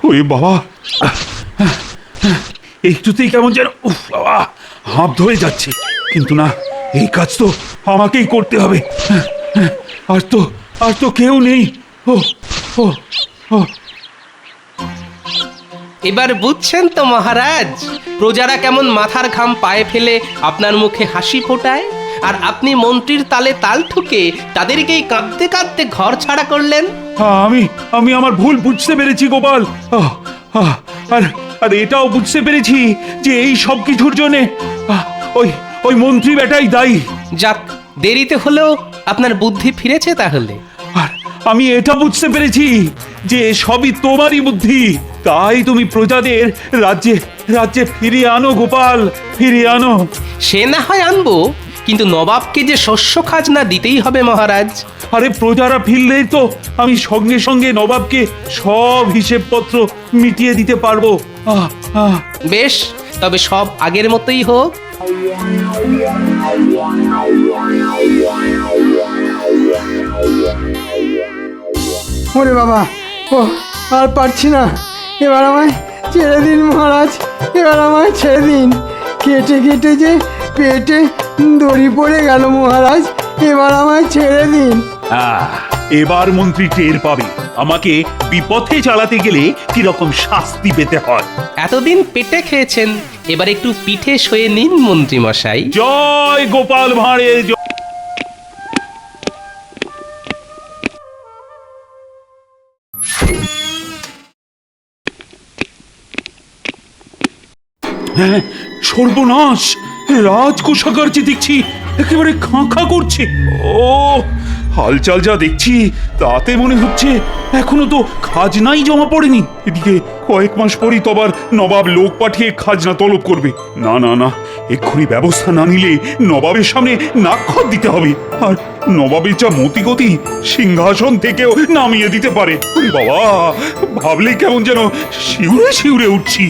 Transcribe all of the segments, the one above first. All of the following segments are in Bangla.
ওরে বাবা, একটুতেই কেমন যেন উফ বাবা হাঁপ ধরে যাচ্ছে, কিন্তু না, এই কাজ তো আমাকেই করতে হবে। আর তো কেউ নেই। ও ও ও এবার বুঝছেন তো মহারাজ, প্রজারা কেমন মাথার ঘাম পায়ে ফেলে আপনার মুখে হাসি ফোটায়, আর আপনি মন্ত্রীর তালে তাল ঠুকে তাদেরকেই কাঁদতে কাঁদতে ঘর ছাড়া করলেন। আমি আমার ভুল বুঝতে পেরেছি গোপাল। আর আর এটাও বুঝতে পেরেছি যে এই সব কিছুর জন্য ওই ওই মন্ত্রী বেটাই দায়ী। যাক, দেরিতে হলেও আপনার বুদ্ধি ফিরেছে তাহলে। আর আমি এটা বুঝতে পেরেছি যে সবই তোমারই বুদ্ধি, তাই তুমি প্রজাদের রাজ্যে রাজ্যে ফিরিয়ে আনো গোপাল, ফিরিয়ে আনো। সে না হয় আনবো, কিন্তু নবাবকে যে শস্য খাজনা দিতেই হবে মহারাজ। আরে প্রজারা ফিরলেই তো আমি সঙ্গে সঙ্গে নবাবকে সব হিসেবপত্র মিটিয়ে দিতে পারবো। বেশ, তবে সব আগের মতোই হোক। ওরে বাবা, ও আর পারছি না, এবার আমায় ছেড়ে দিন মহারাজ, এবার আমায় ছেড়ে দিন। কেটে কেটে যে পেটে দড়ি পড়ে গেল মহারাজ, এবার আমায় ছেড়ে দিন। এবার মন্ত্রী টের পাবে আমাকে বিপথে চালাতে গেলে কিরকম শাস্তি পেতে হয়। এতদিন পেটে খেয়েছেন, এবার একটু পিঠে শুয়ে নিন মন্ত্রী মশাই। জয় গোপাল ভাঁড়ের জয়। হ্যাঁ, সর্বনাশ, রাজকোষাগার যে দেখছি একেবারে খাঁ খাঁ করছে। ও হালচাল যা দেখছি তাতে মনে হচ্ছে এখনো তো খাজনাই জমা পড়েনি। এদিকে কয়েক মাস পরই তো আবার নবাব লোক পাঠিয়ে খাজনা তলব করবে। না না না, এক্ষুনি ব্যবস্থা না নিলে নবাবের সামনে নাক্ষর দিতে হবে, আর নবাবের যা মতিগতি সিংহাসন থেকেও নামিয়ে দিতে পারে। ওরে বাবা, ভাবলেই কেমন যেন শিউরে শিউরে উঠছি।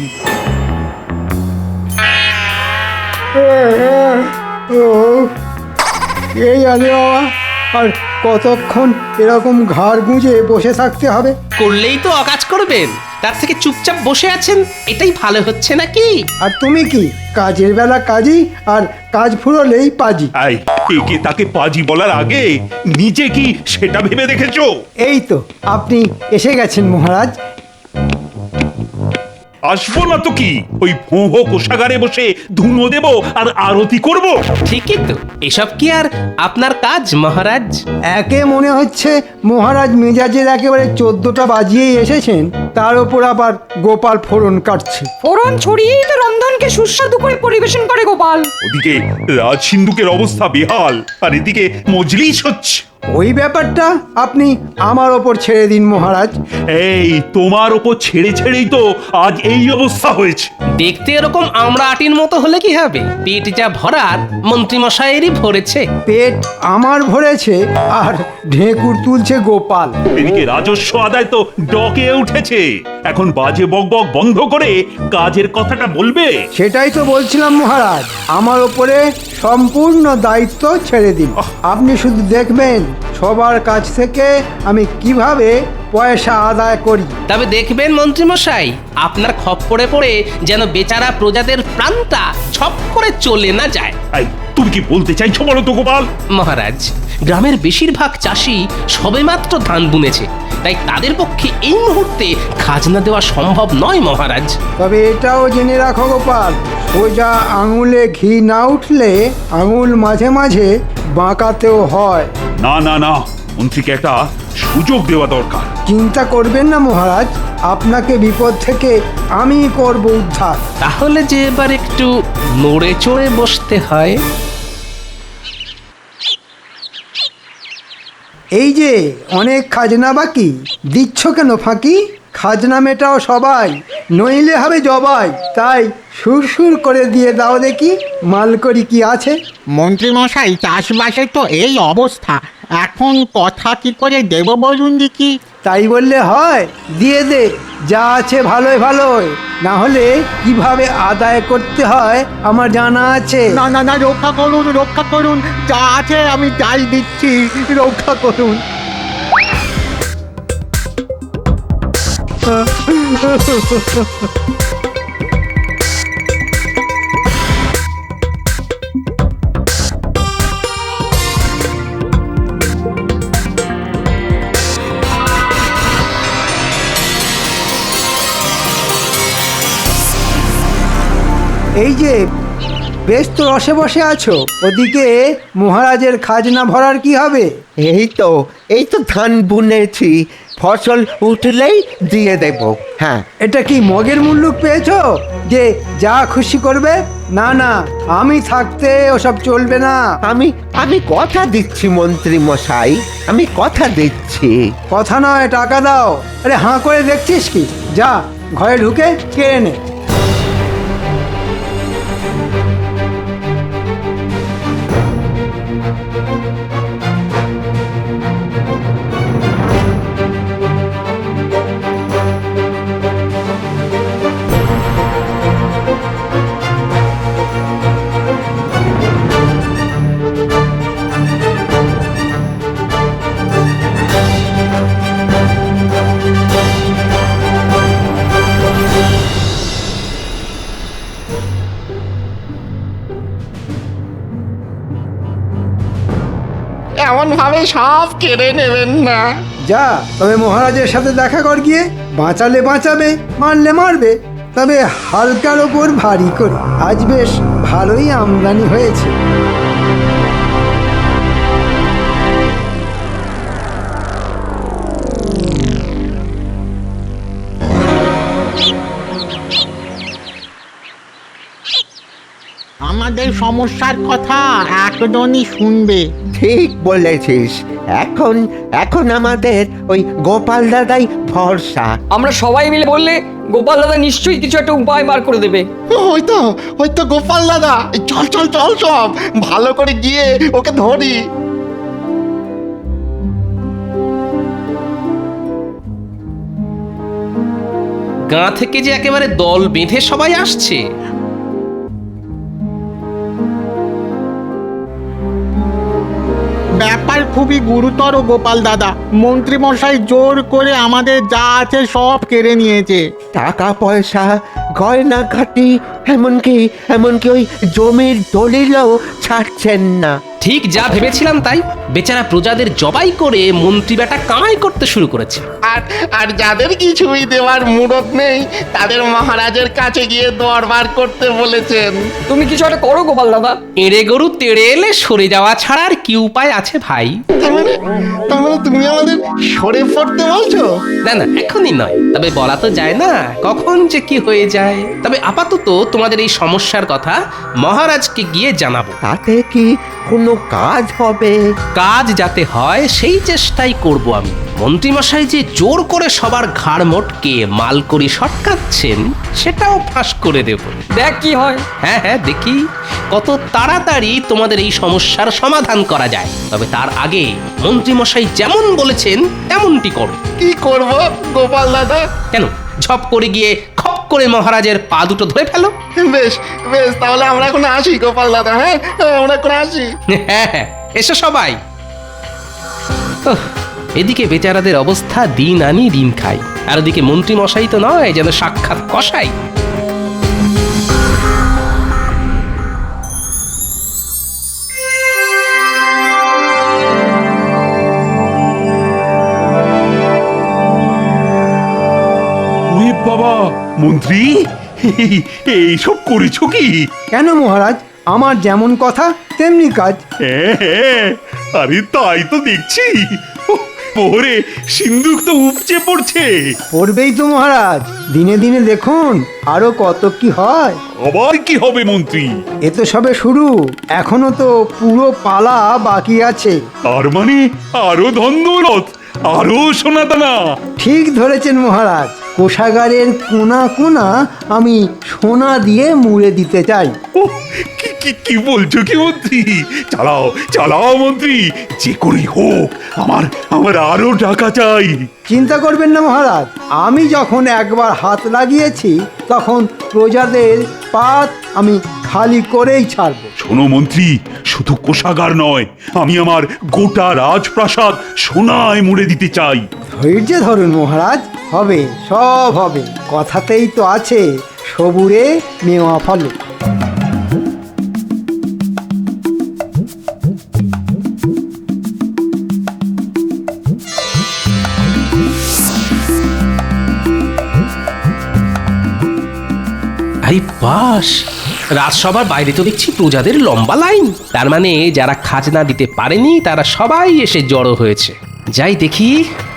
এই আরে বাবা, আর কতক্ষণ এরকম ঘাড় গুঁজে বসে থাকতে হবে? করলেই তো অকাজ করবেন, তার থেকে চুপচাপ বসে আছেন এটাই ভালো হচ্ছে নাকি? আর তুমি কি কাজের বেলা কাজই, আর কাজ ফুরলেই পাজি। আই, একে তাকে পাজি বলার আগে নিজে কি সেটা ভেবে দেখেছো? এই তো আপনি এসে গেছেন মহারাজ। আসবো না তো কি, ওই ভোঁ কোষাগারে বসে ধুনো দেব আর আরতি করব। ঠিকই তো, এসব কি আর আপনার কাজ মহারাজ? একে মনে হচ্ছে মহারাজ মেজাজের একেবারে 14টা বাজিয়েই এসেছেন, তার উপর আবার গোপাল ফোড়ন কাটছে। ফোড়ন ছড়িয়েই তো রন্ধনকে সুস্বাদু করে পরিবেশন করে গোপাল। ওদিকে রাজ সিন্ধুকের অবস্থা বেহাল, আর এদিকে মজলিস হচ্ছে। ওই ব্যাপারটা আপনি আমার ওপর ছেড়ে দিন মহারাজ। এই তোমার ওপর ছেড়ে ছেড়েই তো আজ এই অবস্থা হয়েছে। দেখতে এরকম আমরা আটির মতো হলে কি হবে? পেট যা ভরার মন্ত্রী মশাইয়েরই ভরেছে। পেট আমার ভরেছে, আর ঢেকুর তুলছে গোপাল। এদিকে রাজস্ব আদায় তো ডকে উঠেছে। এখন বাজে বকবক বন্ধ করে কাজের কথাটা বলবে। সেটাই তো বলছিলাম মহারাজ, আমার ওপরে সম্পূর্ণ দায়িত্ব ছেড়ে দিন। আপনি শুধু দেখবেন সবার কাছ থেকে আমি কিভাবে পয়সা আদায় করি। তবে দেখবেন মন্ত্রী মশাই, আপনার খপ্পরে পড়ে যেন বেচারা প্রজাদের প্রাণটা ছপ করে চলে না যায়। এই, তুমি কি বলতে চাইছো বলো তো গোপাল? মহারাজ, গ্রামের বেশিরভাগ চাষি সবেমাত্র ধান বুনেছে, তাই তাদের পক্ষে এই মুহূর্তে খাজনা দেওয়া সম্ভব নয় মহারাজ। তবে এটাও জেনে রাখো গোপাল, সোজা আঙুলে ঘি না উঠলে আঙুল মাঝে মাঝে বাঁকাতেও হয়। না না না, মন্ত্রীকে একটা সুযোগ দেওয়া দরকার। চিন্তা করবেন না মহারাজ, আপনাকে বিপদ থেকে আমি করব উদ্ধার। তাহলে যে এবার একটু নড়ে চড়ে বসতে হয়। এই যে অনেক খাজনা বাকি, দিচ্ছ কেন ফাঁকি? খাজনা মেটাও সবাই, নইলে হবে জবাই। তাই সুরসুর করে দিয়ে দাও দেখি মালকড়ি কি আছে। মন্ত্রীমশাই, চাষবাসের তো এই অবস্থা, এখন কথা কি করে দেব বলুন দেখি? তাই বললে হয়? দিয়ে দে, যা আছে ভালোই ভালোই, না হলে কিভাবে আদায় করতে হয় আমার জানা আছে। না না না, রক্ষা করুন, রক্ষা করুন, যা আছে আমি তাই দিচ্ছি, রক্ষা করুন। এই যে বেশ তো রসে বসে আছো, ওদিকে মহারাজের খাজনা ভরার কি হবে? এই তো ধান বুনেছি, ফসল উঠলেই দিয়ে দেব। হ্যাঁ, এটা কি মগের মুল্লুক পেয়েছো যে যা খুশি করবে? না না, আমি থাকতে ওসব চলবে না। আমি কথা দিচ্ছি মন্ত্রী মশাই, আমি কথা দিচ্ছি। কথা নয়, টাকা দাও। আরে হাঁ করে দেখছিস কি? যা ঘরে ঢুকে কেড়ে নে। এমন ভাবে সব কেড়ে নেবেন না। যা, তবে মহারাজের সাথে দেখা কর গিয়ে। বাঁচালে বাঁচাবে, মারলে মারবে, তবে হালকার ওপর ভারী করে। আজ বেশ ভালোই আমদানি হয়েছে। আমাদের সমস্যার কথা একজনই শুনবে। ঠিক বলেছিস। এখন আমাদের ওই গোপাল দাদাই ভরসা। আমরা সবাই মিলে বললে গোপাল দাদা নিশ্চয়ই কিছু একটা উপায় বার করে দেবে। ওই তো গোপাল দাদা। চল চল চল, সব ভালো করে গিয়ে ওকে ধরি। গাঁ থেকে যে একেবারে দল বেঁধে সবাই আসছে। ব্যাপার খুবই গুরুতর গোপাল দাদা। মন্ত্রী মশাই জোর করে আমাদের যা আছে সব কেড়ে নিয়েছে। টাকা পয়সা, গয়নাঘাটি, এমনকি ওই জমির দলিলও ছাড়ছেন না। ঠিক যা ভেবেছিলাম তাই। বেচারা প্রজাদের জবাই করে মন্ত্রী বেটা কামাই করতে শুরু করেছে। আর যাদের কিছুই দেওয়ার মুরত নেই তাদের মহারাজের কাছে গিয়ে দরবার করতে বলেছেন। তুমি কিছু একটা করো গোপাল দাদা। এড়ে গরু তেড়ে এলে সরে যাওয়া ছাড়া আর কি উপায় আছে ভাই? তার মানে তুমি আমাদের সরে পড়তে বলছো? না না, এখনই নয়, তবে বলা তো যায় না কখন যে কি হয়ে যায়। তবে আপাতত তোমাদের এই সমস্যার কথা মহারাজকে গিয়ে জানাবো। তাতে কি কোনো কাজ হবে? কাজ যাতে হয় সেই চেষ্টাই করব আমি। মন্ত্রীমশাই যে জোর করে সবার ঘাড় মোটকে মালকড়ি সটকাচ্ছেন সেটাও ফাঁস করে দেব। দেখ কি হয়। হ্যাঁ হ্যাঁ, দেখি কত তাড়াতাড়ি তোমাদের এই সমস্যার সমাধান করা যায়। তবে তার আগে মন্ত্রীমশাই যেমন বলেছেন তেমনটি করো। কি করব গোপাল দাদা? কেন, ঝপ করে গিয়ে খপ করে মহারাজের পা দুটো ধরে ফেলো। বেশ তাহলে আমরা এখন আসি গোপাল দাদা। হ্যাঁ, আমরা এখন আসি। হ্যাঁ হ্যাঁ, এসো সবাই। এদিকে বেচারাদের অবস্থা দিন আনি দিন খাই, আর ওদিকে মন্ত্রী মশাই তো নয় যেন সাক্ষাৎ কসাই। ওরে বাবা, মন্ত্রী এইসব করেছো কি? কেন মহারাজ, আমার যেমন কথা তেমনি কাজ। হ্যাঁ, আরে তাই তো দেখছি। পরে সিন্ধুক তো উপচে পড়ছে। পড়বেই তো মহারাজ, দিনে দিনে দেখুন আরো কত কি হয়। আবার কি হবে মন্ত্রী? এ তো সবে শুরু, এখনো তো পুরো পালা বাকি আছে। তার মানে আরো ধন দৌলত, আরো সোনাদানা। ঠিক ধরেছেন মহারাজ, কোষাগারের কোনা কোনা আমি সোনা দিয়ে মুড়ে দিতে চাই। ও, কি বলছো কি মন্ত্রী? চালাও মন্ত্রী, যে করেই হোক আমার আরো টাকা চাই। চিন্তা করবেন না মহারাজ, আমি যখন একবার হাত লাগিয়েছি তখন প্রজাদের পাত আমি খালি করেই ছাড়বো। শোনো মন্ত্রী, শুধু কোষাগার নয়, আমি আমার গোটা রাজপ্রাসাদ সোনায় মুড়ে দিতে চাই। ধৈর্য ধরুন মহারাজ, হবে, সব হবে। কথাতেই তো আছে, সবুরে মেওয়া ফলে। আরে বাস, রাজসভার বাইরে তো দেখছি প্রজাদের লম্বা লাইন। তার মানে যারা খাজনা দিতে পারেনি তারা সবাই এসে জড়ো হয়েছে। যাই দেখি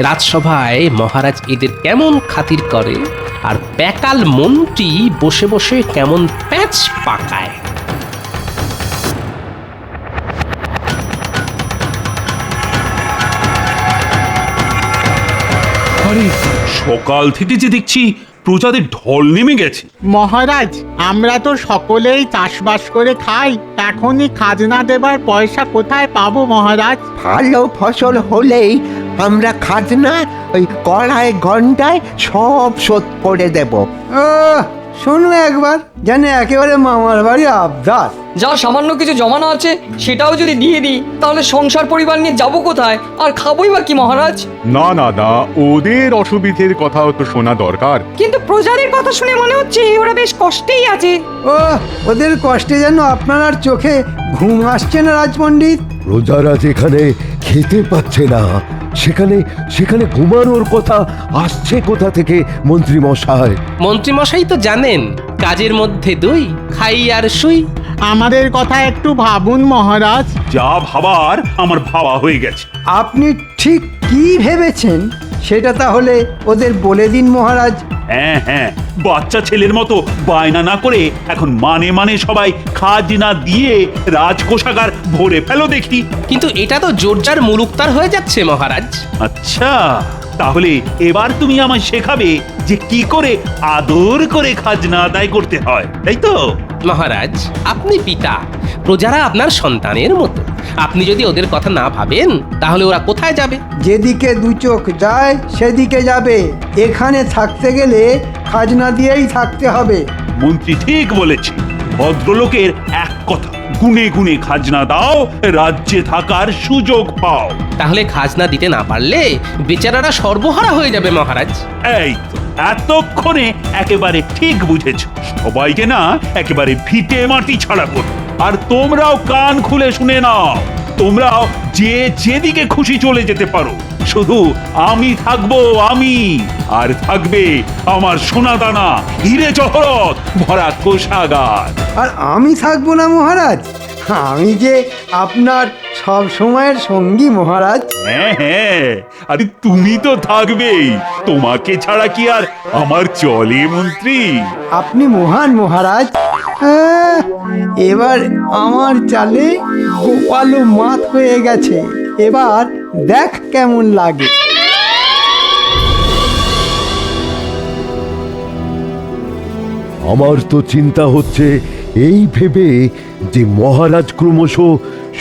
রাজসভায় মহারাজ এদের কেমন খাতির করে, আর প্যাকাল মন্ত্রী বসে বসে কেমন প্যাঁচ পাকায়। আরে সকাল থেকে যে দেখছি প্রজাদের ঢল নেমে গেছে। মহারাজ, আমরা তো সকলেই চাষবাস করে খাই, এখনই খাজনা দেবার পয়সা কোথায় পাবো মহারাজ? ভালো ফসল হলেই আমরা খাজনা ওই কড়ায় ঘন্টায় সব শোধ করে দেব। ও শোনো একবার, জানে একেবারে মামার বাড়ি আবদার। যা সামান্য কিছু জমানো আছে সেটাও যদি দিয়ে দিই তাহলে সংসার পরিবার নিয়ে যাবো কোথায়, আর খাবোই বা কি মহারাজ? না না না, ওদের অসুবিধের কথাও তো শোনা দরকার। কিন্তু প্রজাদের কথা শুনে মনে হচ্ছে ওরা বেশ কষ্টেই আছে। ও ওদের কষ্টে যেন আপনার আর চোখে ঘুম আসছে না রাজপণ্ডিত। প্রজারা যেখানে খেতে পাচ্ছে না, সেখানে সেখানে ঘুমানোর কথা আসছে কোথা থেকে মন্ত্রী মশাই? মন্ত্রী মশাই তো জানেন, কাজের মধ্যে দুই, খাই আর শুই। আমাদের কথা একটু ভাবুন মহারাজ। যা ভাবার আমার ভাবা হয়ে গেছে। আপনি ঠিক কি ভেবেছেন সেটা তাহলে ওদের বলে দিন মহারাজ। হ্যাঁ হ্যাঁ, বাচ্চা ছেলের মতো বায়না না করে এখন মানে মানে সবাই খাজনা দিয়ে রাজকোষাগার ভরে ফেলো দেখি। কিন্তু এটা তো জোরজার মুলুকতার হয়ে যাচ্ছে মহারাজ। আচ্ছা, তাহলে এবার তুমি আমায় শেখাবে যে কি করে আদর করে খাজনা আদায় করতে হয়, তাই তো? মহারাজ, আপনি পিতা, প্রজারা আপনার সন্তানের মতো। আপনি যদি ওদের কথা না ভাবেন তাহলে ওরা কোথায় যাবে? যেদিকে দু চোখ যায় সেদিকে যাবে। এখানে থাকতে গেলে খাজনা দিয়েই থাকতে হবে। মন্ত্রী ঠিক বলেছে। ভদ্রলোকের এক কথা, গুনে গুনে খাজনা দাও, রাজ্যে থাকার সুযোগ পাও। তাহলে খাজনা দিতে না পারলে বেচারারা সর্বহারা হয়ে যাবে মহারাজ। এই তো, এতক্ষণে একেবারে ঠিক বুঝেছ। সবাইকে না একেবারে ভিটে মাটি ছাড়া করো। আর তোমরাও কান খুলে শুনে নাও, তোমরাও যে যেদিকে খুশি চলে যেতে পারো, শুধু আমি থাকবো, আমি আর থাকবে আমার সোনাদানা হিরে জহরত ভরা কোষাগার। আর আমি থাকবো না মহারাজ, আমি যে আপনার সব সময়ের সঙ্গী মহারাজ। হ্যাঁ হ্যাঁ, আরে তুমি তো থাকবেই, তোমাকে ছাড়া কি আর আমার চলে মন্ত্রী? আপনি মহান মহারাজ। এবার আমার চালে গোপালও মাত হয়ে গেছে। এবার দেখ কেমন লাগে। আমার তো চিন্তা হচ্ছে এই ভেবে যে মহারাজ ক্রমশ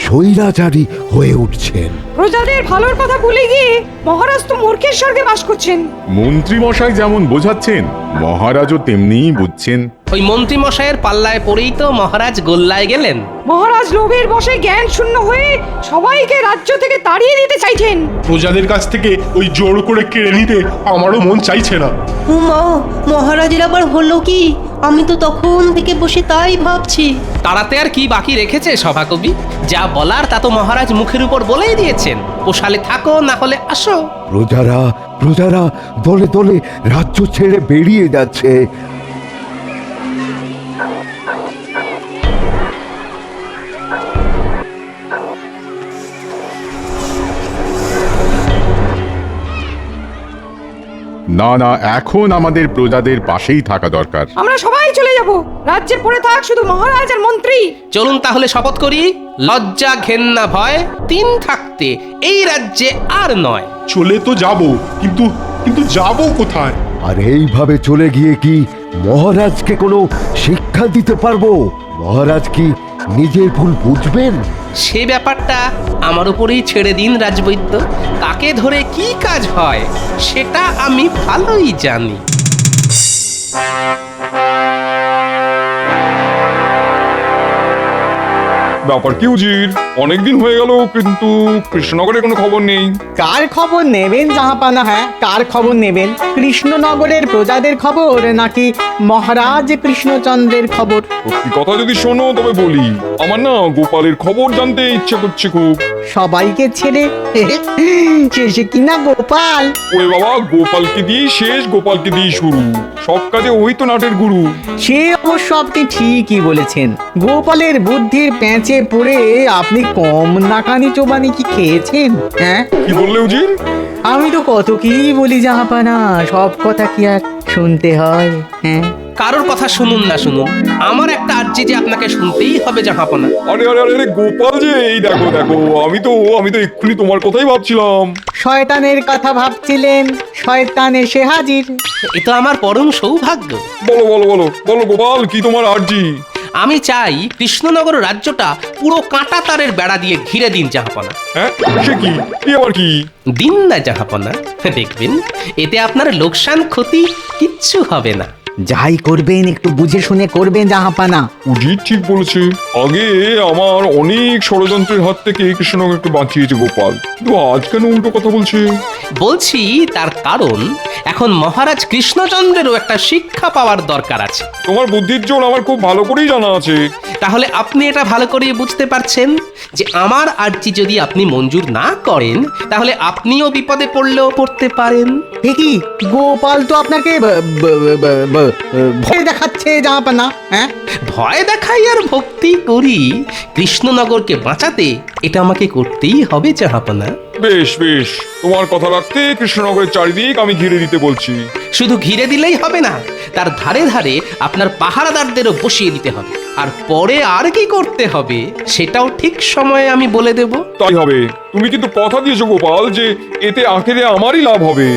স্বৈরাচারী হয়ে উঠছেন। প্রজাদের ভালোর কথা ভুলে গিয়ে মহারাজ তো মূর্খের স্বর্গে বাস করছেন। মন্ত্রী মশাই যেমন বোঝাচ্ছেন, মহারাজও তেমনিই বুঝছেন। ওই মন্ত্রী মশাইয়ের পাল্লায় পড়েই তো মহারাজ গোল্লায় গেলেন। মহারাজ লোভের বশে জ্ঞান শূন্য হয়ে সবাইকে রাজ্য থেকে তাড়িয়ে দিতে চাইছেন। প্রজাদের কাছ থেকে ওই জোর করে কেড়ে নিতে আমারও মন চাইছে না। মা, মহারাজের আবার হলো কি? আমি তো তখন থেকে বসে তাই ভাবছি। তাড়াতে আর কি বাকি রেখেছে সভাকবি? যা বলার তা তো মহারাজ মুখের উপর বলেই দিয়েছেন। পোষালে থাকো, না হলে আসো। প্রজারা দলে দলে রাজ্য ছেড়ে বেরিয়ে যাচ্ছে। না না, এখন আমাদের প্রজাদের পাশেই থাকা দরকার। আমরা সবাই চলে যাব। রাজ্যে পড়ে থাক শুধু মহারাজ আর মন্ত্রী। চলুন তাহলে শপথ করি, লজ্জা ঘেন্না ভয় তিন থাকতে এই রাজ্যে আর নয়। চলে তো যাব, কিন্তু কিন্তু যাব কোথায়? আর এইভাবে চলে গিয়ে কি মহারাজকে কোনো শিক্ষা দিতে পারবো? মহারাজ কি নিজের ভুল বুঝবেন? সে ব্যাপারটা আমার উপরেই ছেড়ে দিন রাজবৈদ্য। কাকে ধরে কি কাজ হয় সেটা আমি ভালোই জানি। ব্যাপার কি উজির? অনেকদিন হয়ে গেল, কিন্তু কৃষ্ণনগরের কোনো খবর নেই। কার খবর নেবেন জাহাপানা? হ্যাঁ, কার খবর নেবেন? কৃষ্ণনগরের প্রজাদের খবর নাকি মহারাজ কৃষ্ণচন্দ্রের খবর? সত্যি কথা যদি শোনো তবে বলি, আমার না গোপালের খবর জানতে ইচ্ছে করছে খুব। সবাইকে ছেড়ে শেষে কিনা গোপাল। ওরে বাবা, গোপালকে দিয়ে শেষ, গোপালকে দিয়ে শুরু, সব কাজে ওই তো নাটের গুরু। সে অবশ্য আপনি ঠিকই বলেছেন। গোপালের বুদ্ধির প্যাঁচে পড়ে আপনি কম নাকানি চোবানি কি খেয়েছেন? হ্যাঁ, কি বললে উজির? আমি তো কত কি বলি জাহাপানা, সব কথা কি আর শুনতে হয়? হ্যাঁ, কারোর কথা শুনুন না শুনুন, আমার একটা আর্জি যে আপনাকে শুনতেই হবে জাহাপনা। আরে আরে আরে আরে, গোপাল যে, এই দেখো দেখো, আমি তো এক্ষুনি তোমার কথাই ভাবছিলাম। শয়তানের কথা ভাবছিলেন, শয়তান এসে হাজির। এ তো আমার পরম সৌভাগ্য। বলো বলো বলো বলো গোপাল, কি তোমার আর্জি? আমি চাই কৃষ্ণনগর রাজ্যটা পুরো কাঁটা তারের বেড়া দিয়ে ঘিরে দিন জাহাপনা। হ্যাঁ, সে কি? এ আবার কি? দিন না জাহাপনা, দেখবেন এতে আপনার লোকসান ক্ষতি কিচ্ছু হবে না। যাই করবেন একটু বুঝে শুনে করবেন জাহাপানা। উজির ঠিক বলেছে। আগে আমার অনেক ষড়যন্ত্রের হাত থেকে কৃষ্ণনগরকে বাঁচিয়েছে গোপাল, কিন্তু আজ কেন উল্টো কথা বলছে? বলছি তার কারণ এখন মহারাজ কৃষ্ণচন্দ্রেরও একটা শিক্ষা পাওয়ার দরকার আছে। তোমার বুদ্ধির জোর আমার খুব ভালো করেই জানা আছে। তাহলে আপনি এটা ভালো করে বুঝতে পারছেন যে আমার আর্জি যদি আপনি মঞ্জুর না করেন তাহলে আপনিও বিপদে পড়লেও পড়তে পারেন। ঠিকই, গোপাল তো আপনাকে ভয় দেখাচ্ছে জাহাপানা। হ্যাঁ, ভয় দেখাই আর ভক্তি করি, কৃষ্ণনগরকে বাঁচাতে এটা আমাকে করতেই হবে জাহাপনা। বেশ বেশ, তোমার কথা রাখতে কৃষ্ণনগরের চারিদিক আমি ঘিরে দিতে বলছি। শুধু ঘিরে দিলেই হবে না, তার ধারে ধারে আপনার পাহারাদারদেরও বসিয়ে দিতে হবে। আর পরে আর কি করতে হবে সেটাও ঠিক সময়ে আমি বলে দেব। তাই হবে। তুমি কিন্তু কথা দিয়েছো গোপাল যে এতে আখেরে আমারই লাভ হবে।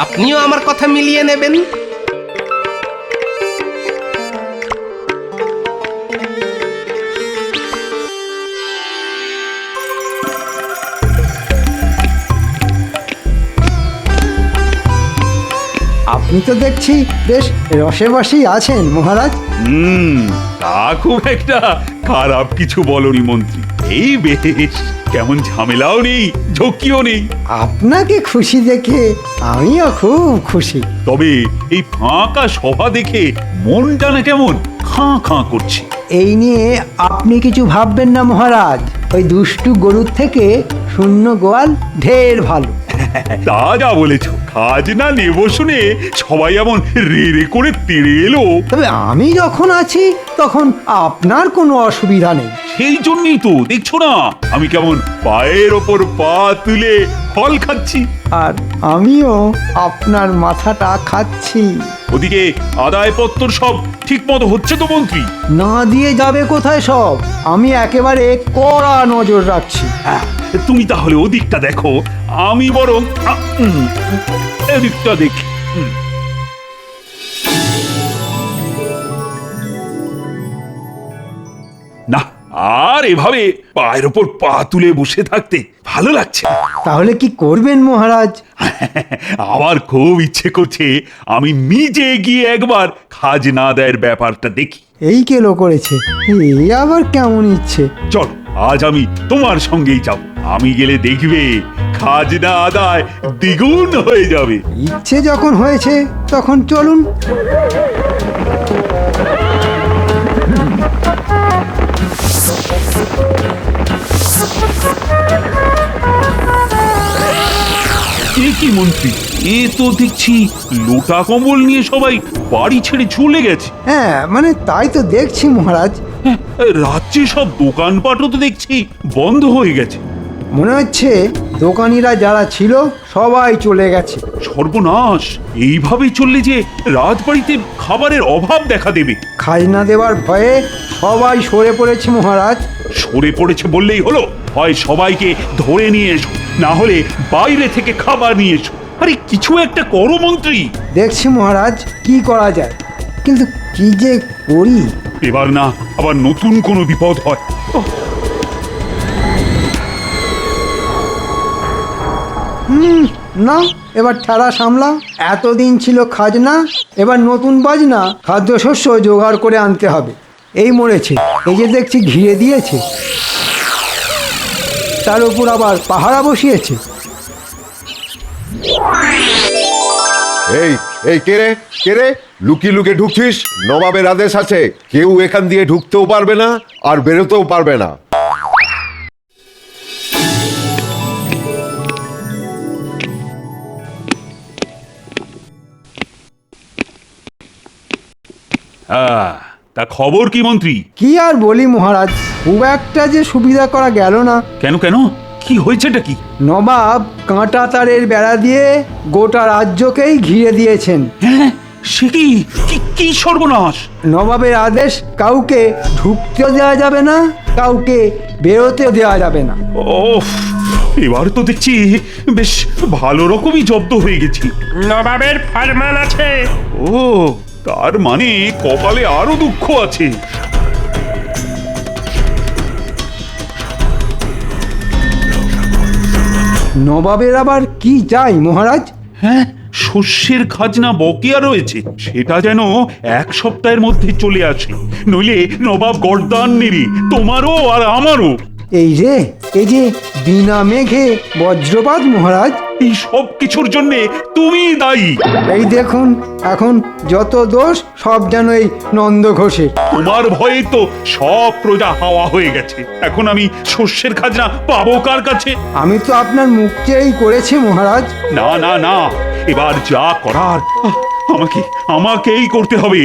আপনিও আমার কথা মিলিয়ে নেবেন। আপনি তো দেখছি বেশ রসে বসেই আছেন মহারাজ। তা খুব একটা খারাপ কিছু বলনি মন্ত্রী। এই বেশ, কেমন ঝামেলাও নেই, ঝক্কিও নেই। আপনাকে খুশি দেখে আমিও খুব খুশি। তবে এই ফাঁকা সভা দেখে মনটা না কেমন খাঁ খাঁ করছে। এই নিয়ে আপনি কিছু ভাববেন না মহারাজ, ওই দুষ্টু গরুর থেকে শূন্য গোয়াল ঢের ভালো। তা যা বলেছ, খাজনা নেব শুনে সবাই এমন রে রে করে তেড়ে এলো। তবে আমি যখন আছি তখন আপনার কোনো অসুবিধা নেই। সেই জন্যই তো দেখছো না আমি কেমন পায়ের ওপর পা তুলে ফল খাচ্ছি। আর আমিও আপনার মাথাটা খাচ্ছি। ওদিকে আদায়পত্র সব ঠিক মতো হচ্ছে তো মন্ত্রী? না দিয়ে যাবে কোথায় সব, আমি একেবারে কড়া নজর রাখছি। তুমি তাহলে ওদিকটা দেখো, আমি বরং এদিকটা দেখি। না, আর এভাবে পায়ের ওপর পা তুলে বসে থাকতে ভালো লাগছে। তাহলে কি করবেন মহারাজ? আমার খুব ইচ্ছে করছে আমি নিজে গিয়ে একবার খাজনা আদায়ের ব্যাপারটা দেখি। এই কেলো করেছে, এই আবার কেমন ইচ্ছে? চলো, আজ আমি তোমার সঙ্গেই যাব। আমি গেলে দেখবে খাজনা আদায় দ্বিগুণ হয়ে যাবে। ইচ্ছে যখন হয়েছে তখন চলুন। কি মন্ত্রী, এ তো দেখছি লোটা কম্বল নিয়ে সবাই বাড়ি ছেড়ে চলে গেছে। হ্যাঁ, মানে তাই তো দেখছি মহারাজ। রাজ্যে সব দোকানপাটও তো দেখছি বন্ধ হয়ে গেছে। মনে হচ্ছে দোকানিরা যারা ছিল সবাই চলে গেছে। সর্বনাশ, এইভাবে চললে যে রাজবাড়িতে খাবারের অভাব দেখা দেবে। খাজনা দেওয়ার ভয়ে সবাই সরে পড়েছে মহারাজ। সরে পড়েছে বললেই হলো? হয় সবাইকে ধরে নিয়ে এসো, না হলে বাইরে থেকে খাবার নিয়ে এসো। আরে কিছু একটা করো মন্ত্রী। দেখছি মহারাজ কি করা যায়, কিন্তু কি যে করি। এবার না আবার নতুন কোনো বিপদ হয়। না, এবার ঠেলা সামলা। এতদিন ছিল খাজনা, এবার নতুন বাজনা। খাদ্যশস্য জোগাড় করে আনতে হবে। এই মরেছে, এই যে দেখছি ঘিরে দিয়েছে। তার উপর আবার পাহারা বসিয়েছে। এই এই কে রে, কে রে? লুকিয়ে লুকিয়ে ঢুকছিস? নবাবের আদেশ আছে, কেউ এখান দিয়ে ঢুকতেও পারবে না আর বেরোতেও পারবে না। হ্যাঁ, তা খবর কি মন্ত্রী? কি আর বলি মহারাজ, খুব একটা যে সুবিধা করা গেল না। কেন কেন, কি হয়েছেটা কি? নবাব কাঁটা তারের বেড়া দিয়ে গোটা রাজ্যকেই ঘিরে দিয়েছেন। হ্যাঁ, সে কি কি সর্বনাশ! নবাবের আদেশ, কাউকে ঢুকতেও দেওয়া যাবে না, কাউকে বেরোতেও দেওয়া যাবে না। ওফ, এবার তো দেখছি বেশ ভালো রকমই জব্দ হয়ে গেছি। নবাবের ফরমান আছে। ও, তার মানে কপালে আরো দুঃখ আছে। নবাবের আবার কি চাই মহারাজ? হ্যাঁ, শস্যের খাজনা বকেয়া রয়েছে, সেটা যেন 1 সপ্তাহের মধ্যে চলে আসে, নইলে নবাব গর্দান নেবে, তোমারও আর আমারও। এই যে বিনা মেঘে বজ্রপাত মহারাজ। এই সব কিছুর জন্য তুমি দায়ী। এই দেখুন, এখন যত দোষ সব যেন এই নন্দ ঘোষের। তোমার ভয়ে তো সব প্রজা হাওয়া হয়ে গেছে, এখন আমি শস্যের খাজনা পাবো কার কাছে? আমি তো আপনার মুখ চেয়েই করেছি মহারাজ। না না না, এবার যা করার আমাকেই করতে হবে।